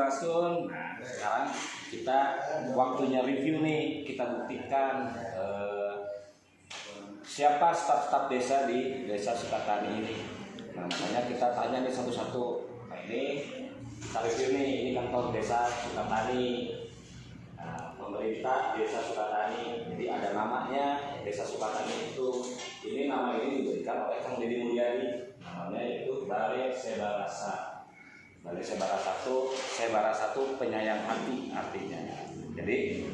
Sampurasun. Nah, sekarang kita waktunya review nih, kita buktikan siapa staf-staf desa di Desa Sukatani ini. Nah, makanya kita tanya nih satu-satu. Nah, ini kita review nih, ini kantor Desa Sukatani. Nah, pemerintah Desa Sukatani. Jadi ada namanya Desa Sukatani itu. Ini nama ini diberikan oleh Kang Deddy Mulyadi. Namanya itu Balai Sebarasa. Balai Sebarasa satu penyayang hati artinya. Jadi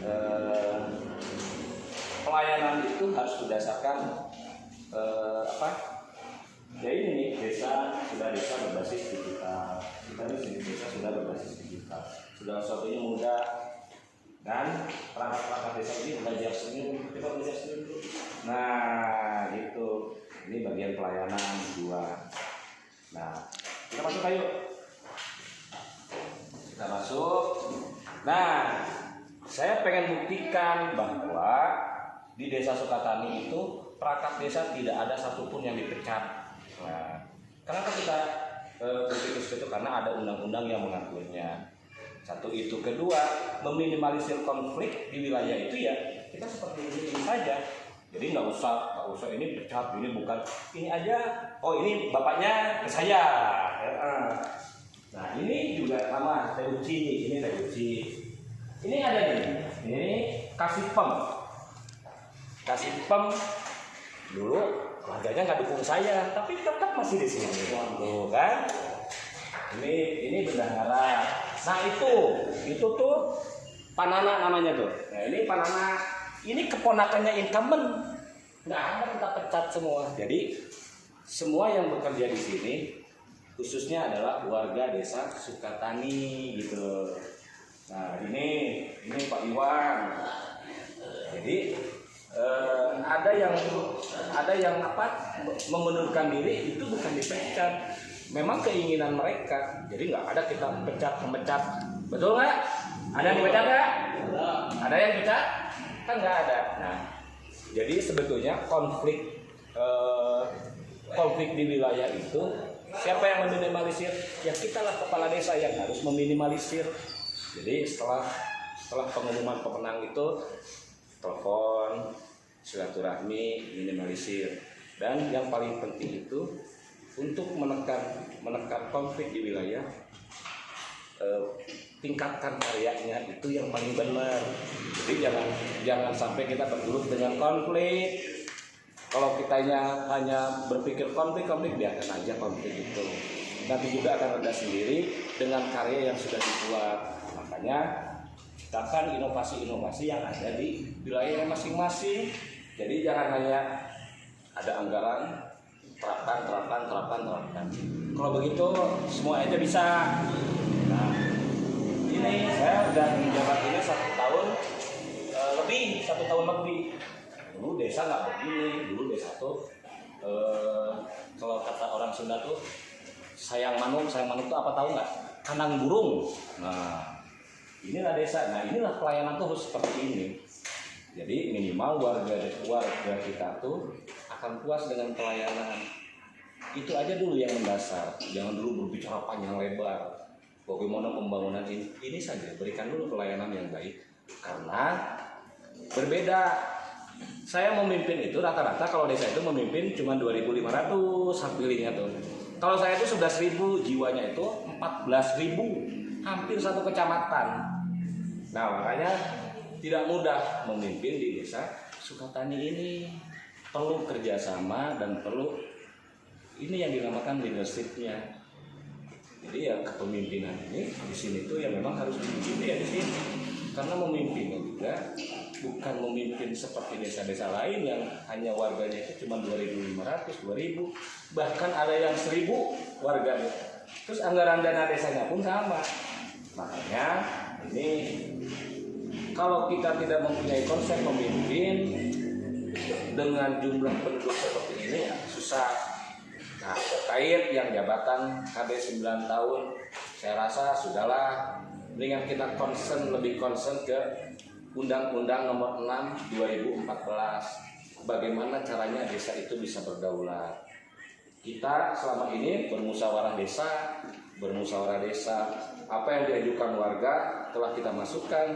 pelayanan itu harus berdasarkan ya ini nih, desa berbasis digital. Kita di desa sudah berbasis digital. Sudah sesuatunya mudah dan perangkat-perangkat desa ini belajar sendiri. Kita belajar sendiri. Nah, gitu. Ini bagian pelayanan 2. Nah, kita masuk ayo. Kita masuk. Nah, saya pengen buktikan bahwa di Desa Sukatani itu perangkat desa tidak ada satupun yang dipecat. Nah, kenapa kita berpikir seperti itu? Karena ada undang-undang yang mengaturnya. Satu itu, kedua, meminimalisir konflik di wilayah itu ya kita seperti ini saja. Jadi nggak usah ini pecat, ini bukan, ini aja. Oh, ini bapaknya ke saya. Nah, ini juga sama Teuci, ini Teuci. Ini ada nih, ini kasih pem dulu warganya nggak dukung saya, tapi tetap masih di sini, tuh kan? Ini bendahara. Nah itu tuh Panana namanya tuh. Nah ini Panana, ini keponakannya incumbent, nggak ada, kita pecat semua. Jadi semua yang bekerja di sini khususnya adalah warga Desa Sukatani gitu. Nah ini Pak Iwan. Jadi ada yang mengundurkan diri itu bukan dipecat, memang keinginan mereka. Jadi nggak ada kita memecat, betul nggak? Ada yang dipecat nggak? Ada yang dipecat? Kan nggak ada. Nah, jadi sebetulnya konflik di wilayah itu siapa yang meminimalisir? Ya kita lah, kepala desa yang harus meminimalisir. Jadi setelah pengumuman pemenang itu telepon, silaturahmi, minimalisir. Dan yang paling penting itu untuk menekan konflik di wilayah, tingkatkan karyanya, itu yang paling benar. Jadi jangan sampai kita bergelut dengan konflik. Kalau kitanya hanya berpikir konflik, biarkan aja konflik itu. Nanti juga akan reda sendiri dengan karya yang sudah dibuat. Makanya ciptakan inovasi-inovasi yang ada di wilayah masing-masing. Jadi jangan hanya ada anggaran, terapkan. Kalau begitu semua aja bisa. Nah, ini saya udah menjabat ini 1 tahun lebih. Dulu desa nggak begini. Dulu desa tuh kalau kata orang Sunda tuh sayang manuk tuh apa tahu nggak? Kandang burung. Nah, inilah desa. Nah, inilah pelayanan tuh harus seperti ini. Jadi minimal warga kita tuh akan puas dengan pelayanan. Itu aja dulu yang mendasar. Jangan dulu berbicara panjang lebar. Bagaimana pembangunan ini saja. Berikan dulu pelayanan yang baik. Karena berbeda. Saya memimpin itu rata-rata kalau desa itu memimpin cuma 2.500 hak tuh. Kalau saya itu 11.000, jiwanya itu 14.000, hampir 1 kecamatan. Nah, makanya tidak mudah memimpin di Desa Sukatani ini. Perlu kerjasama dan perlu ini yang dinamakan leadership-nya. Jadi ya kepemimpinan ini di sini tuh ya memang harus dipimpin ya di sini. Karena memimpinnya juga bukan memimpin seperti desa-desa lain yang hanya warganya itu cuma 2.500, 2.000, bahkan ada yang 1.000 warganya. Terus anggaran dana desanya pun sama. Makanya ini kalau kita tidak mempunyai konsep memimpin dengan jumlah penduduk seperti ini ya susah. Nah, terkait yang jabatan KB 9 tahun, saya rasa sudahlah, mendingan kita lebih concern ke Undang-Undang Nomor 6 2014. Bagaimana caranya desa itu bisa berdaulat. Kita selama ini bermusyawarah desa, bermusyawarah desa. Apa yang diajukan warga telah kita masukkan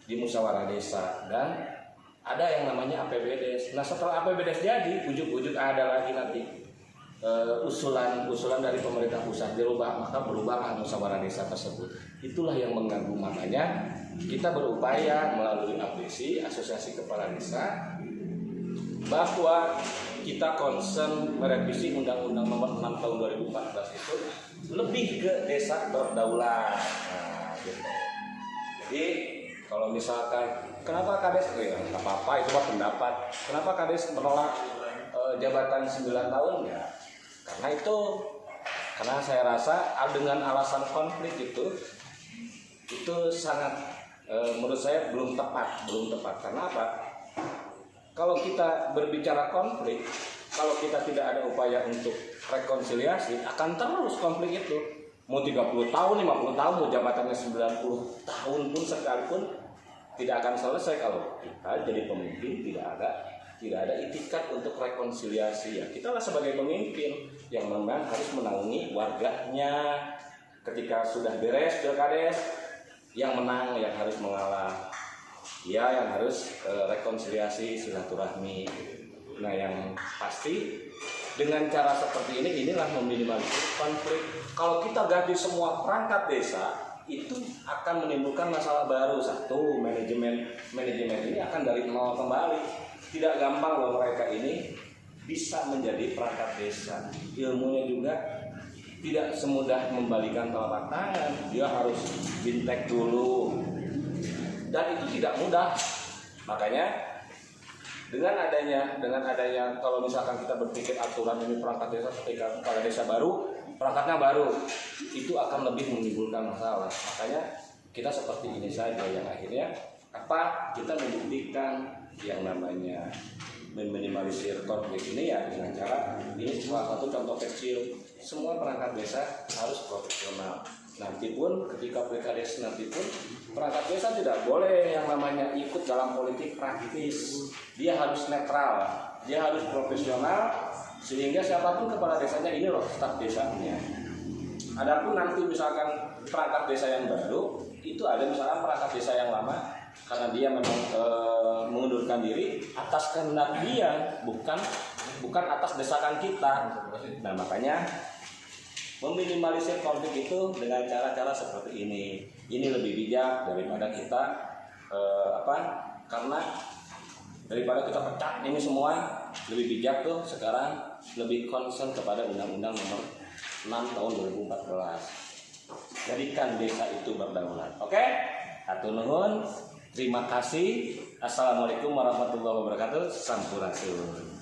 di musyawarah desa dan ada yang namanya APBDes. Nah setelah APBDes jadi, ujuk-ujuk ada lagi nanti usulan dari pemerintah pusat dirubah, maka berubahlah musyawarah desa tersebut. Itulah yang mengganggu, makanya kita berupaya melalui APDESI, Asosiasi Kepala Desa, bahwa kita concern merevisi Undang-Undang Nomor 6 Tahun 2014 itu lebih ke desa berdaulat. Nah, gitu. Jadi kalau misalkan kenapa Kades, nggak apa-apa itu mah pendapat. Kenapa Kades menolak jabatan 9 tahun ya? Karena saya rasa dengan alasan konflik itu sangat menurut saya belum tepat. Karena apa? Kalau kita berbicara konflik, kalau kita tidak ada upaya untuk rekonsiliasi, akan terus konflik itu. Mau 30 tahun, 50 tahun, mau jabatannya 90 tahun pun sekalipun tidak akan selesai kalau kita jadi pemimpin tidak ada itikat untuk rekonsiliasi. Ya, kita lah sebagai pemimpin yang memang harus menaungi warganya. Ketika sudah beres pilkades, yang menang yang harus mengalah. Ya, yang harus rekonsiliasi silaturahmi. Nah, yang pasti dengan cara seperti inilah meminimalisir konflik. Kalau kita ganti semua perangkat desa, itu akan menimbulkan masalah baru. Satu, manajemen ini akan dari nol kembali. Tidak gampang loh mereka ini bisa menjadi perangkat desa. Ilmunya juga tidak semudah membalikan telapak tangan. Dia harus bintek dulu. Dan itu tidak mudah. Makanya dengan adanya kalau misalkan kita berpikir aturan ini perangkat desa ketika kepala desa baru, perangkatnya baru, itu akan lebih menimbulkan masalah. Makanya kita seperti ini saja yang akhirnya kita membuktikan yang namanya meminimalisir konflik ini ya dengan cara ini salah satu contoh kecil. Semua perangkat desa harus profesional. Nanti pun ketika pilkades nanti pun perangkat desa tidak boleh yang namanya ikut dalam politik praktis. Dia harus netral, dia harus profesional sehingga siapapun kepala desanya ini loh staf desanya. Adapun nanti misalkan perangkat desa yang baru itu ada misalkan perangkat desa yang lama karena dia memang mengundurkan diri atas kehendak dia, bukan atas desakan kita. Nah makanya meminimalisir konflik itu dengan cara-cara seperti ini lebih bijak daripada kita karena daripada kita pecat ini semua. Lebih bijak tuh sekarang lebih concern kepada Undang-Undang Nomor 6 Tahun 2014. Jadikan desa itu berdaulat. Oke? Hatur nuhun. Terima kasih. Assalamualaikum warahmatullahi wabarakatuh. Sampurasun.